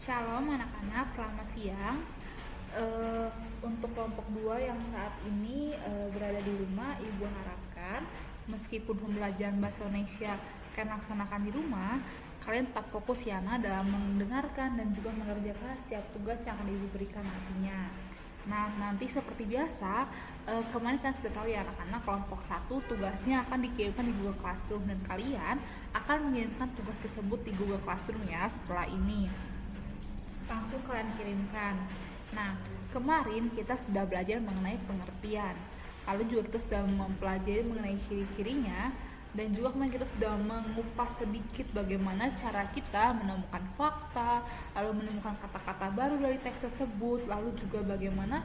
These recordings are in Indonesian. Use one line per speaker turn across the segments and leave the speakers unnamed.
Shalom anak-anak, selamat siang. Eh, untuk kelompok 2 yang saat ini berada di rumah, Ibu harapkan meskipun pembelajaran bahasa Indonesia kalian laksanakan di rumah, kalian tetap fokus ya dalam mendengarkan dan juga mengerjakan setiap tugas yang akan Ibu berikan nantinya. Nah, nanti seperti biasa, kemarin kan sudah tahu ya anak-anak, kelompok 1 tugasnya akan dikirimkan di Google Classroom dan kalian akan mengirimkan tugas tersebut di Google Classroom ya setelah ini. Langsung kalian kirimkan. Nah, kemarin kita sudah belajar mengenai pengertian. Lalu juga kita sudah mempelajari mengenai ciri-cirinya dan juga kemarin kita sudah mengupas sedikit bagaimana cara kita menemukan fakta, lalu menemukan kata-kata baru dari teks tersebut, lalu juga bagaimana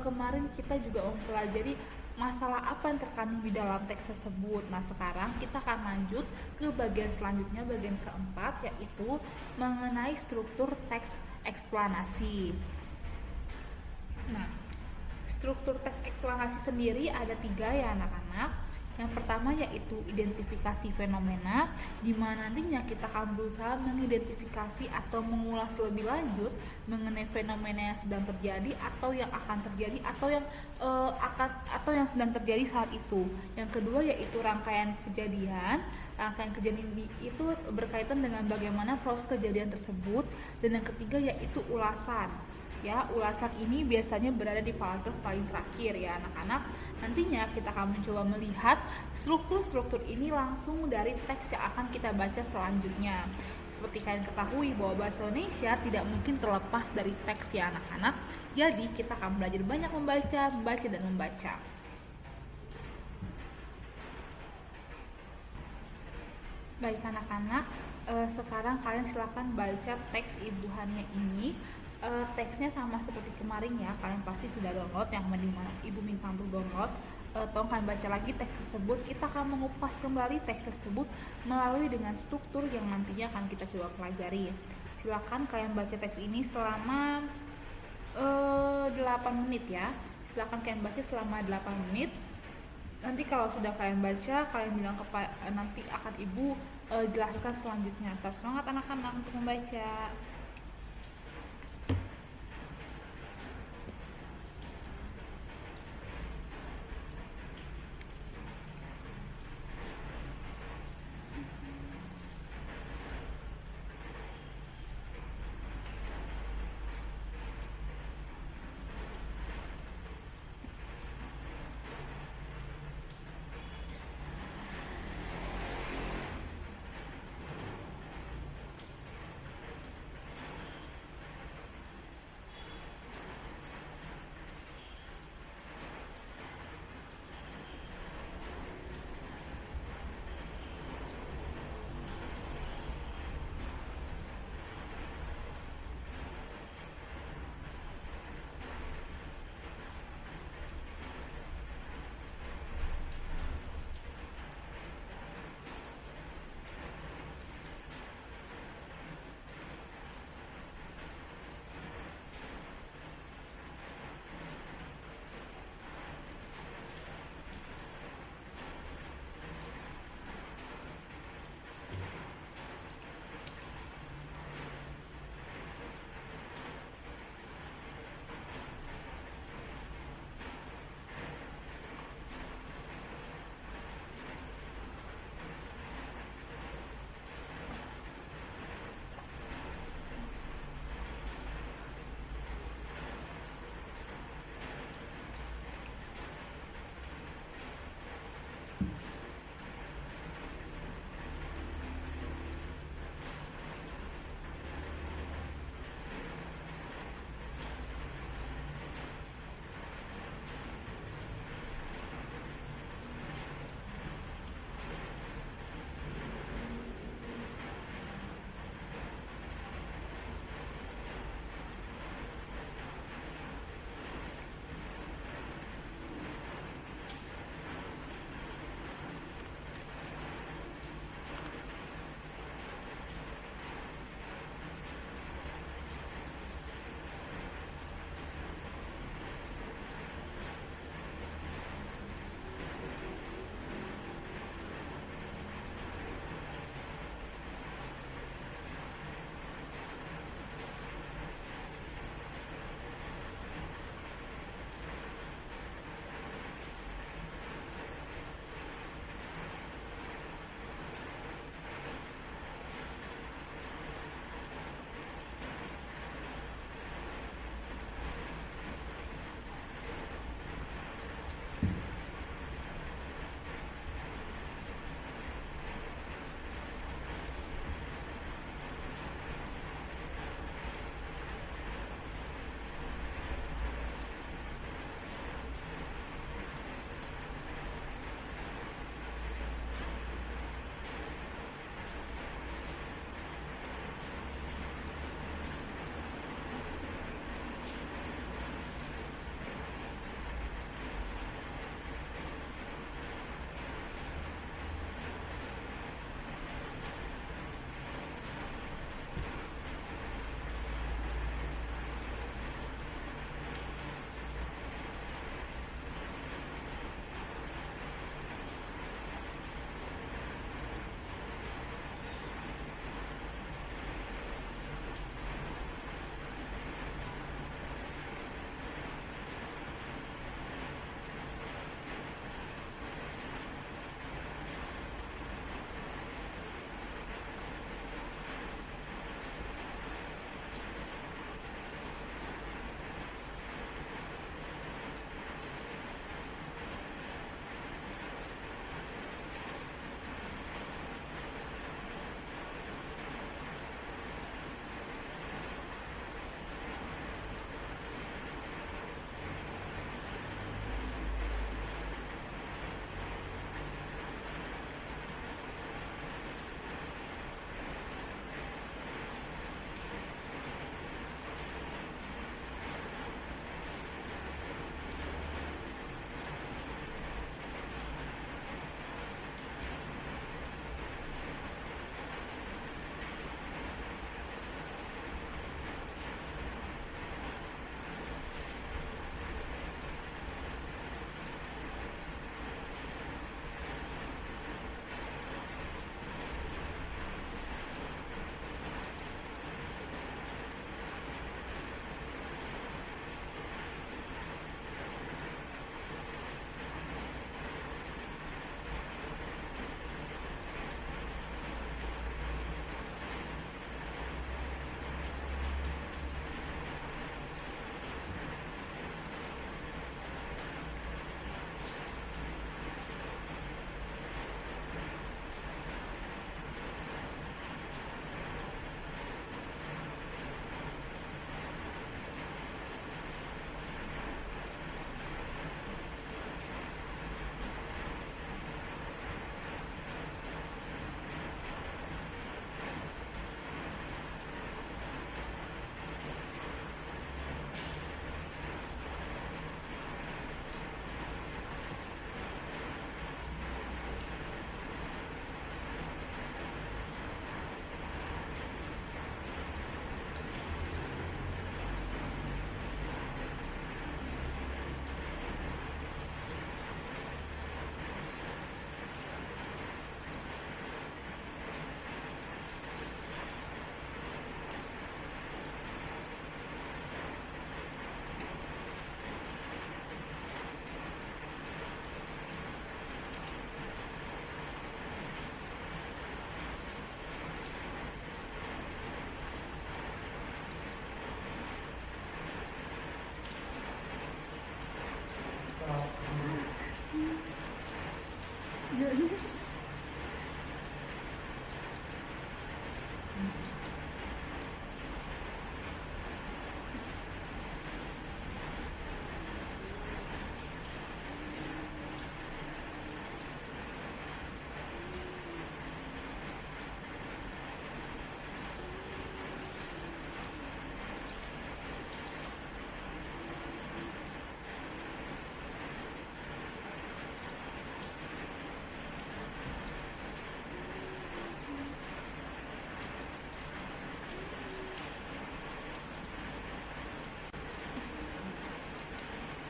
kemarin kita juga mempelajari masalah apa yang terkandung di dalam teks tersebut. Nah, sekarang kita akan lanjut ke bagian selanjutnya, bagian keempat, yaitu mengenai struktur teks eksplanasi. Nah, struktur teks eksplanasi sendiri ada 3 ya anak-anak. Yang pertama yaitu identifikasi fenomena, di mana nantinya kita akan berusaha mengidentifikasi atau mengulas lebih lanjut mengenai fenomena yang sedang terjadi atau yang akan terjadi atau yang sedang terjadi saat itu. Yang kedua yaitu rangkaian kejadian. Rangkaian kejadian itu berkaitan dengan bagaimana proses kejadian tersebut. Dan yang ketiga yaitu ulasan. Ya, ulasan ini biasanya berada di paragraf paling terakhir ya anak-anak. Nantinya kita akan mencoba melihat struktur-struktur ini langsung dari teks yang akan kita baca selanjutnya. Seperti kalian ketahui bahwa bahasa Indonesia tidak mungkin terlepas dari teks ya anak-anak. Jadi kita akan belajar banyak membaca, dan membaca. Baik anak-anak, sekarang kalian silakan baca teks Ibu Hania ini. Teksnya sama seperti kemarin ya, kalian pasti sudah download yang dimana Ibu minta untuk download. Tolong kalian baca lagi teks tersebut. Kita akan mengupas kembali teks tersebut melalui dengan struktur yang nantinya akan kita coba pelajari. Silakan kalian baca teks ini selama 8 menit ya. Silakan kalian baca selama 8 menit. Nanti kalau sudah kalian baca, kalian bilang nanti akan Ibu jelaskan selanjutnya. Tetap semangat anak-anak untuk membaca.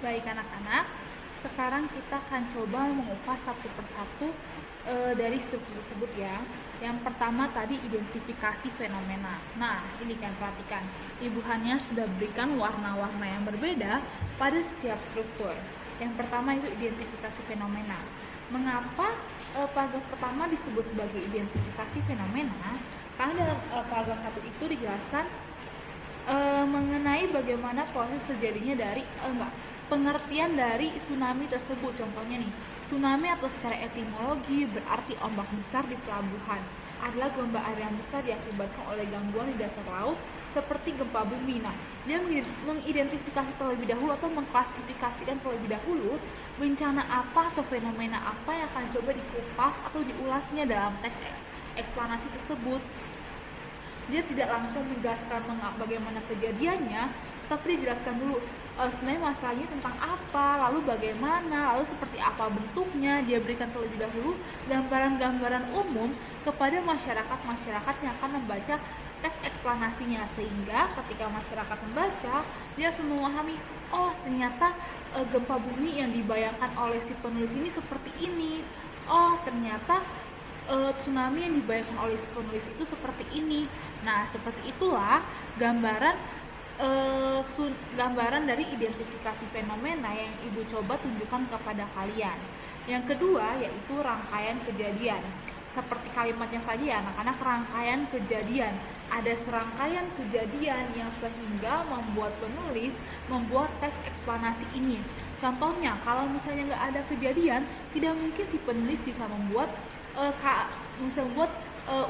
Baik anak-anak, sekarang kita akan coba mengupas satu persatu dari struktur tersebut ya. Yang pertama tadi identifikasi fenomena. Nah, ini kan perhatikan, Ibu Hania sudah berikan warna-warna yang berbeda pada setiap struktur. Yang pertama itu identifikasi fenomena. Mengapa paragraf pertama disebut sebagai identifikasi fenomena? Karena dalam paragraf 1 itu dijelaskan mengenai bagaimana proses terjadinya dari pengertian dari tsunami tersebut. Contohnya nih, tsunami atau secara etimologi berarti ombak besar di pelabuhan, adalah gelombang air yang besar diakibatkan oleh gangguan di dasar laut seperti gempa bumi. Nah, dia mengidentifikasi terlebih dahulu atau mengklasifikasikan terlebih dahulu bencana apa atau fenomena apa yang akan coba dikupas atau diulasnya dalam teks eksplanasi tersebut. Dia tidak langsung menjelaskan bagaimana kejadiannya, tapi dijelaskan dulu sebenarnya masalahnya tentang apa, lalu bagaimana, lalu seperti apa bentuknya. Dia berikan terlebih dahulu gambaran-gambaran umum kepada masyarakat yang akan membaca teks eksplanasinya, sehingga ketika masyarakat membaca, dia semua memahami, oh ternyata gempa bumi yang dibayangkan oleh si penulis ini seperti ini, oh ternyata tsunami yang dibayangkan oleh si penulis itu seperti ini. Nah, seperti itulah gambaran dari identifikasi fenomena yang Ibu coba tunjukkan kepada kalian. Yang kedua yaitu rangkaian kejadian. Seperti kalimatnya saja ya anak-anak, rangkaian kejadian. Ada serangkaian kejadian yang sehingga membuat penulis membuat teks eksplanasi ini. Contohnya, kalau misalnya nggak ada kejadian, tidak mungkin si penulis bisa membuat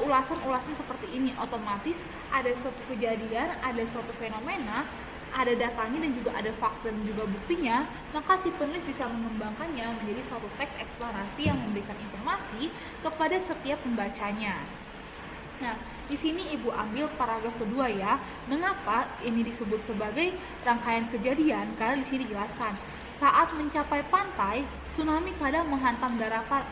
ulasan-ulasan seperti ini. Otomatis ada suatu kejadian, ada suatu fenomena, ada datanya dan juga ada fakta dan juga buktinya, maka si penulis bisa mengembangkannya menjadi suatu teks eksplanasi yang memberikan informasi kepada setiap pembacanya. Nah, di sini Ibu ambil paragraf kedua ya. Mengapa ini disebut sebagai rangkaian kejadian? Karena di sini dijelaskan, saat mencapai pantai, tsunami kadang menghantam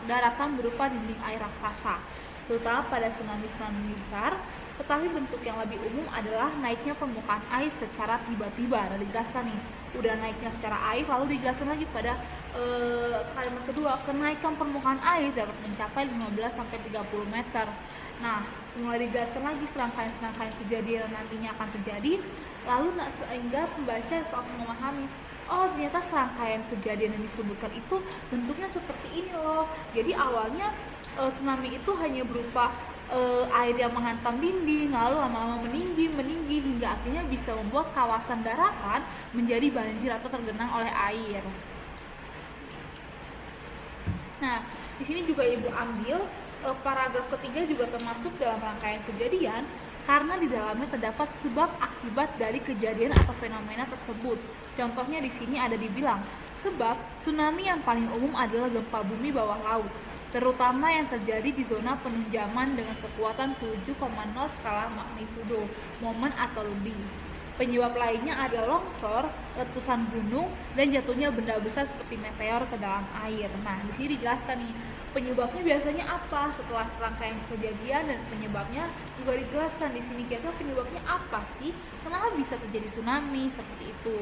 daratan berupa dinding air raksasa, terutama pada tsunami-tsunami besar. Tetapi bentuk yang lebih umum adalah naiknya permukaan air secara tiba-tiba. Nah, dijelaskan nih, udah naiknya secara air, lalu dijelaskan lagi pada kalimat kedua, kenaikan permukaan air dapat mencapai 15-30 meter. Nah, mulai dijelaskan lagi serangkaian kejadian nantinya akan terjadi, lalu sehingga pembaca dapat memahami, oh ternyata serangkaian kejadian yang disebutkan itu bentuknya seperti ini loh. Jadi awalnya tsunami itu hanya berupa air yang menghantam dinding, lalu lama-lama meninggi hingga akhirnya bisa membuat kawasan daratan menjadi banjir atau tergenang oleh air. Nah, di sini juga Ibu ambil paragraf ketiga juga termasuk dalam rangkaian kejadian, karena di dalamnya terdapat sebab akibat dari kejadian atau fenomena tersebut. Contohnya di sini ada dibilang, sebab tsunami yang paling umum adalah gempa bumi bawah laut, terutama yang terjadi di zona penunjaman dengan kekuatan 7,0 skala magnitudo momen atau lebih. Penyebab lainnya ada longsor, letusan gunung, dan jatuhnya benda besar seperti meteor ke dalam air. Nah, di sini dijelaskan nih, penyebabnya biasanya apa? Setelah serangkaian kejadian dan penyebabnya juga dijelaskan di sini, kira-kira penyebabnya apa sih? Kenapa bisa terjadi tsunami seperti itu?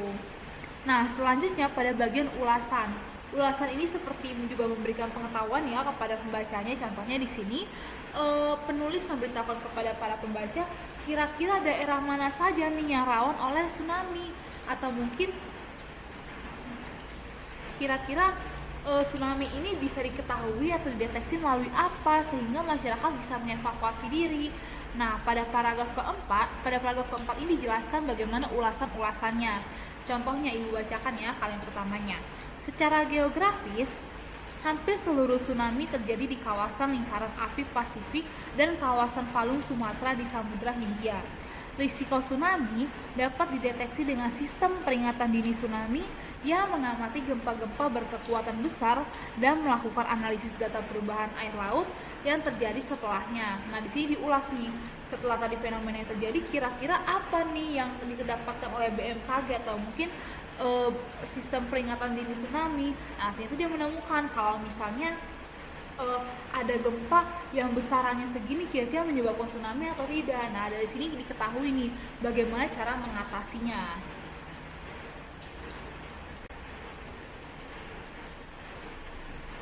Nah, selanjutnya pada bagian ulasan. Ulasan ini seperti juga memberikan pengetahuan ya kepada pembacanya. Contohnya di sini penulis memberitahukan kepada para pembaca kira-kira daerah mana saja nih yang rawan oleh tsunami, atau mungkin kira-kira tsunami ini bisa diketahui atau dideteksi melalui apa sehingga masyarakat bisa mengevakuasi diri. Nah, pada paragraf keempat ini dijelaskan bagaimana ulasannya. Contohnya Ibu bacakan ya kalian pertamanya. Secara geografis, hampir seluruh tsunami terjadi di kawasan lingkaran api Pasifik dan kawasan Palung Sumatera di Samudra Hindia. Risiko tsunami dapat dideteksi dengan sistem peringatan dini tsunami yang mengamati gempa-gempa berkekuatan besar dan melakukan analisis data perubahan air laut yang terjadi setelahnya. Nah, di sini diulas nih, setelah tadi fenomena yang terjadi, kira-kira apa nih yang didapatkan oleh BMKG atau mungkin sistem peringatan dini tsunami. Nah, itu dia menemukan kalau misalnya ada gempa yang besarannya segini, kira-kira menyebabkan tsunami atau tidak. Nah, dari sini diketahui nih bagaimana cara mengatasinya.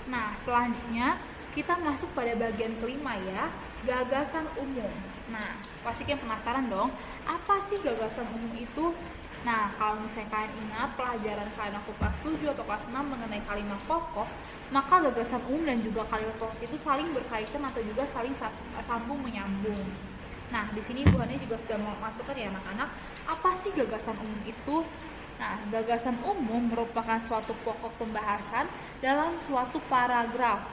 Nah, selanjutnya kita masuk pada bagian kelima ya, gagasan umum. Nah, pasti kalian penasaran dong, apa sih gagasan umum itu? Nah, kalau misalnya kalian ingat pelajaran kalian aku kelas 7 atau kelas 6 mengenai kalimat pokok, maka gagasan umum dan juga kalimat pokok itu saling berkaitan atau juga saling sambung menyambung. Nah, di sini Ibu Hani juga sudah masukkan ya anak-anak, apa sih gagasan umum itu? Nah, gagasan umum merupakan suatu pokok pembahasan dalam suatu paragraf.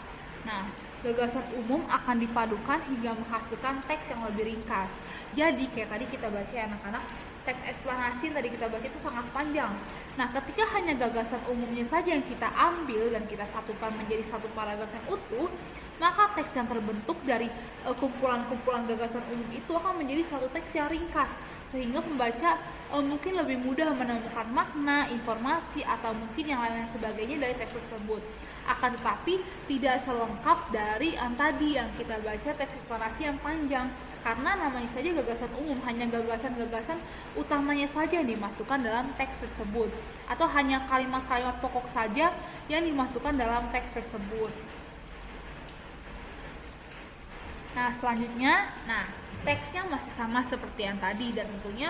Nah, gagasan umum akan dipadukan hingga menghasilkan teks yang lebih ringkas. Jadi, kayak tadi kita baca ya anak-anak, teks eksplanasi yang tadi kita baca itu sangat panjang. Nah, ketika hanya gagasan umumnya saja yang kita ambil dan kita satukan menjadi satu paragraf yang utuh, maka teks yang terbentuk dari kumpulan-kumpulan gagasan umum itu akan menjadi satu teks yang ringkas, sehingga pembaca mungkin lebih mudah menemukan makna, informasi, atau mungkin yang lain sebagainya dari teks tersebut. Akan tetapi tidak selengkap dari yang tadi yang kita baca teks eksplanasi yang panjang, karena namanya saja gagasan umum, hanya gagasan-gagasan utamanya saja yang dimasukkan dalam teks tersebut, atau hanya kalimat-kalimat pokok saja yang dimasukkan dalam teks tersebut. Nah, selanjutnya, teksnya masih sama seperti yang tadi, dan tentunya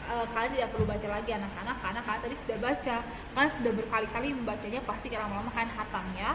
kalian tidak perlu baca lagi anak-anak, karena kalian tadi sudah baca, kalian sudah berkali-kali membacanya, pasti lama-lama kalian hatam ya.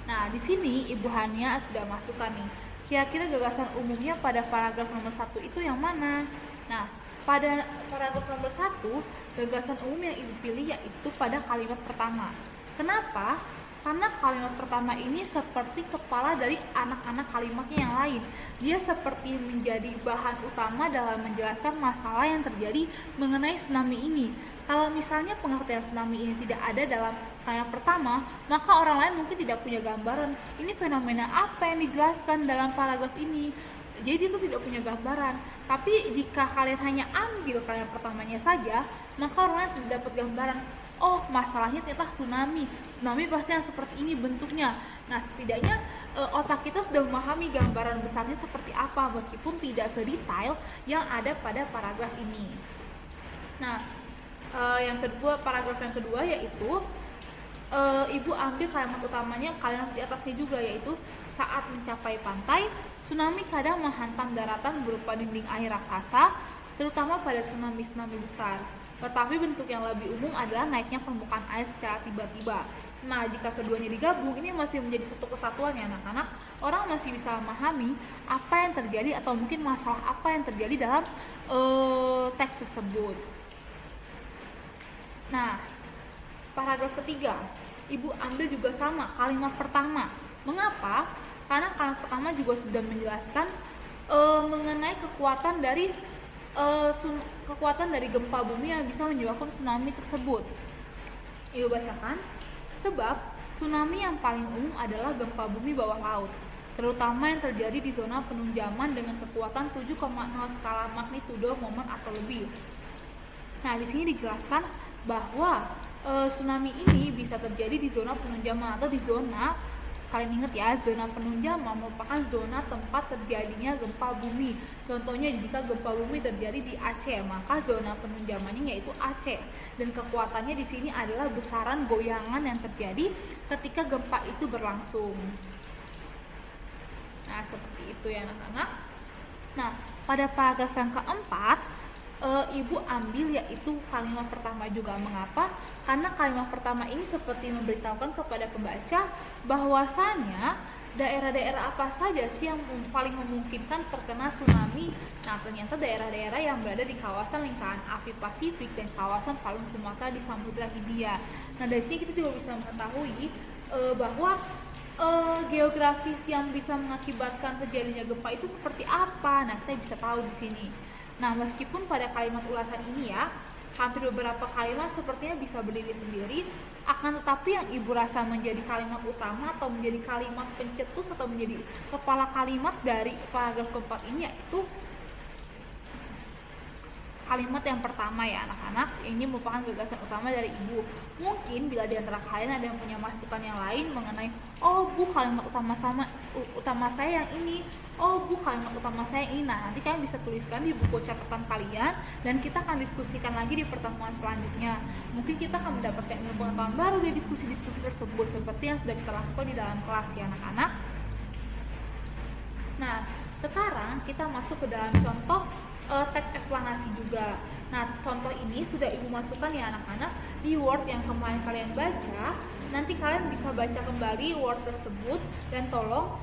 Nah, di sini Ibu Hania sudah masukkan nih, kira-kira gagasan umumnya pada paragraf nomor 1 itu yang mana? Nah, pada paragraf nomor 1, gagasan umum yang Ibu pilih yaitu pada kalimat pertama. Kenapa? Karena kalimat pertama ini seperti kepala dari anak-anak kalimatnya yang lain. Dia seperti menjadi bahan utama dalam menjelaskan masalah yang terjadi mengenai tsunami ini. Kalau misalnya pengertian tsunami ini tidak ada dalam kalimat pertama, maka orang lain mungkin tidak punya gambaran ini fenomena apa yang dijelaskan dalam paragraf ini. Jadi itu tidak punya gambaran. Tapi jika kalian hanya ambil kalimat pertamanya saja, maka orang lain sudah dapat gambaran. Oh, masalahnya ternyata tsunami pasti yang seperti ini bentuknya. Nah, setidaknya otak kita sudah memahami gambaran besarnya seperti apa, meskipun tidak sedetail yang ada pada paragraf ini. Nah, paragraf yang kedua yaitu Ibu ambil kalimat utamanya, kalimat di atasnya juga, yaitu saat mencapai pantai, tsunami kadang menghantam daratan berupa dinding air raksasa, terutama pada tsunami-tsunami besar. Tetapi bentuk yang lebih umum adalah naiknya permukaan air secara tiba-tiba. Nah, jika keduanya digabung, ini masih menjadi satu kesatuan ya anak-anak. Orang masih bisa memahami apa yang terjadi atau mungkin masalah apa yang terjadi dalam teks tersebut. Nah, paragraf ketiga, Ibu ambil juga sama, kalimat pertama. Mengapa? Karena kalimat pertama juga sudah menjelaskan mengenai kekuatan dari gempa bumi yang bisa menyebabkan tsunami tersebut. Ibu bacakan, sebab tsunami yang paling umum adalah gempa bumi bawah laut, terutama yang terjadi di zona penunjaman dengan kekuatan 7,0 skala magnitudo momen atau lebih. Nah, di sini dijelaskan bahwa tsunami ini bisa terjadi di zona penunjaman atau di zona, kalian ingat ya, zona penunjaman merupakan zona tempat terjadinya gempa bumi. Contohnya jika gempa bumi terjadi di Aceh, maka zona penunjamannya yaitu Aceh. Dan kekuatannya di sini adalah besaran goyangan yang terjadi ketika gempa itu berlangsung. Nah, seperti itu ya anak-anak. Nah, pada paragraf yang keempat, Ibu ambil yaitu kalimat pertama juga. Mengapa? Karena kalimat pertama ini seperti memberitahukan kepada pembaca bahwasanya daerah-daerah apa saja sih yang paling memungkinkan terkena tsunami. Nah, ternyata daerah-daerah yang berada di kawasan lingkaran api Pasifik dan kawasan Palung Sumatera di Samudra Hindia. Nah, dari sini kita juga bisa mengetahui bahwa geografis yang bisa mengakibatkan terjadinya gempa itu seperti apa. Nah, kita bisa tahu di sini. Nah, meskipun pada kalimat ulasan ini ya, hampir beberapa kalimat sepertinya bisa berdiri sendiri, akan tetapi yang Ibu rasa menjadi kalimat utama atau menjadi kalimat pencetus atau menjadi kepala kalimat dari paragraf keempat ini yaitu kalimat yang pertama ya anak-anak. Ini merupakan gagasan utama dari Ibu. Mungkin bila di antara kalian ada yang punya masukan yang lain mengenai, oh bu kalimat utama saya yang ini, oh bu kalimat utama saya ini. Nah, nanti kalian bisa tuliskan di buku catatan kalian dan kita akan diskusikan lagi di pertemuan selanjutnya. Mungkin kita akan mendapatkan ilmu pengetahuan baru di diskusi-diskusi tersebut seperti yang sudah kita lakukan di dalam kelas ya anak-anak. Nah, sekarang kita masuk ke dalam contoh teks eksplanasi juga. Nah, contoh ini sudah ibu masukkan ya anak-anak di Word yang kemarin kalian baca. Nanti kalian bisa baca kembali Word tersebut dan tolong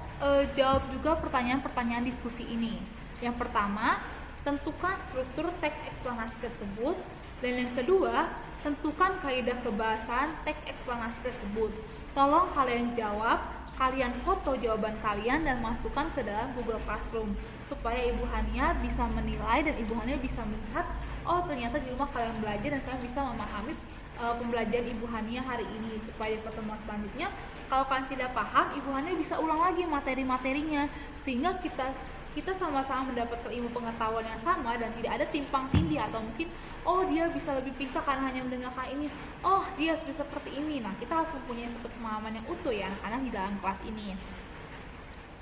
jawab juga pertanyaan-pertanyaan diskusi ini. Yang pertama, tentukan struktur teks eksplanasi tersebut. Dan yang kedua, tentukan kaidah kebahasan teks eksplanasi tersebut. Tolong kalian jawab, kalian foto jawaban kalian dan masukkan ke dalam Google Classroom supaya Ibu Hania bisa menilai dan Ibu Hania bisa melihat, oh ternyata di rumah kalian belajar dan kalian bisa memahami pembelajaran Ibu Hania hari ini, supaya pertemuan selanjutnya kalau kalian tidak paham, Ibu Hania bisa ulang lagi materi-materinya sehingga kita sama-sama mendapatkan ilmu pengetahuan yang sama dan tidak ada timpang tindih atau mungkin oh dia bisa lebih pintar karena hanya mendengarkan ini, oh dia sudah seperti ini. Nah, kita harus mempunyai satu pemahaman yang utuh ya anak-anak di dalam kelas ini.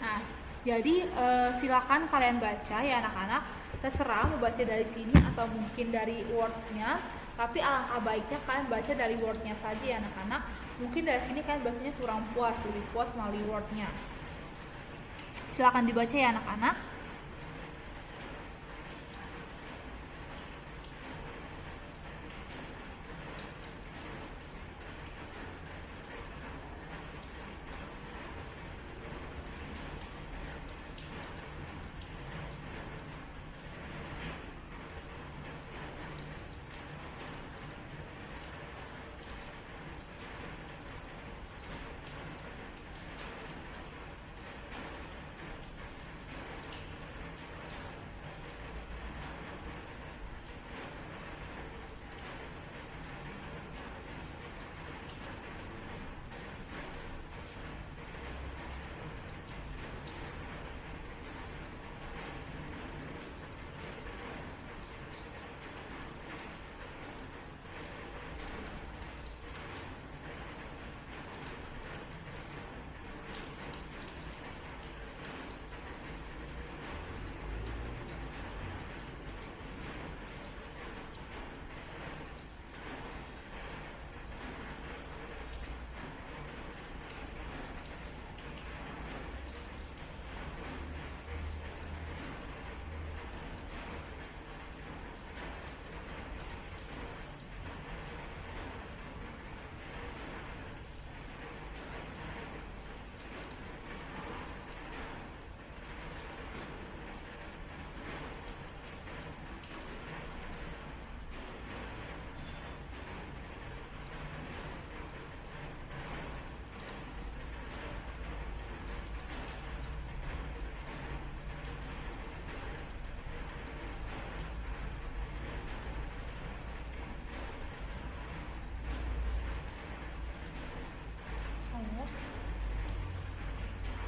Nah, jadi silakan kalian baca ya anak-anak, terserah mau baca dari sini atau mungkin dari Word-nya, tapi alangkah baiknya kalian baca dari Word-nya saja ya anak-anak. Mungkin dari sini kalian bacanya kurang puas, lebih puas melalui Word-nya. Silakan dibaca ya anak-anak.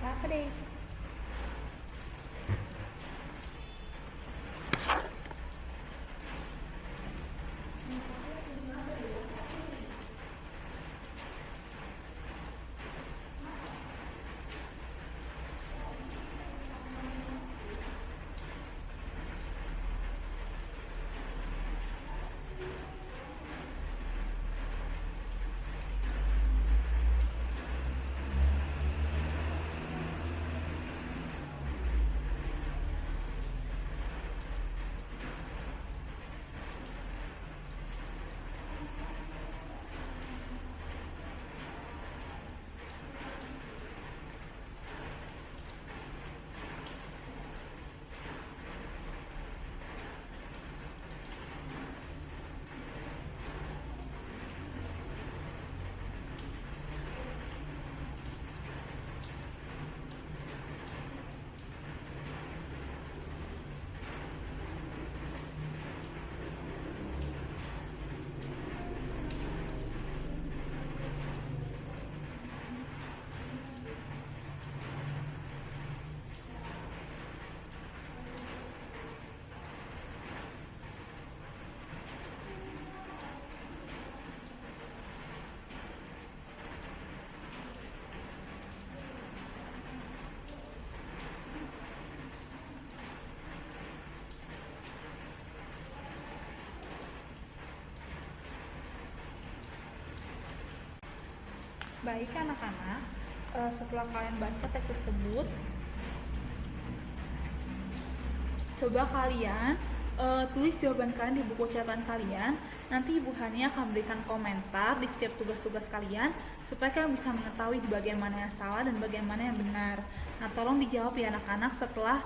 Apa deh? Baik anak-anak, setelah kalian baca teks tersebut, coba kalian tulis jawaban kalian di buku catatan kalian. Nanti Ibu Hani akan berikan komentar di setiap tugas-tugas kalian supaya kalian bisa mengetahui di bagian mana yang salah dan bagian mana yang benar. Nah, tolong dijawab ya anak-anak setelah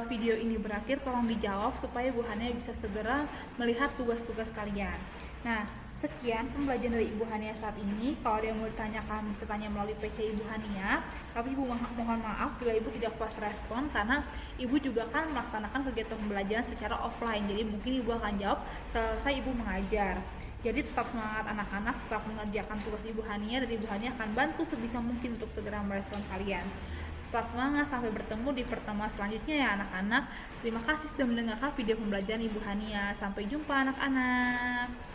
video ini berakhir, tolong dijawab supaya Ibu Hani bisa segera melihat tugas-tugas kalian. Nah, sekian pembelajaran dari Ibu Hania saat ini. Kalau ada yang mau ditanyakan, bisa tanya melalui PC Ibu Hania. Tapi Ibu mohon maaf bila Ibu tidak puas respon karena Ibu juga kan melaksanakan kegiatan pembelajaran secara offline. Jadi mungkin Ibu akan jawab selesai Ibu mengajar. Jadi tetap semangat anak-anak, tetap mengerjakan tugas Ibu Hania dan Ibu Hania akan bantu sebisa mungkin untuk segera merespon kalian. Tetap semangat, sampai bertemu di pertemuan selanjutnya ya anak-anak. Terima kasih sudah mendengarkan video pembelajaran Ibu Hania. Sampai jumpa anak-anak.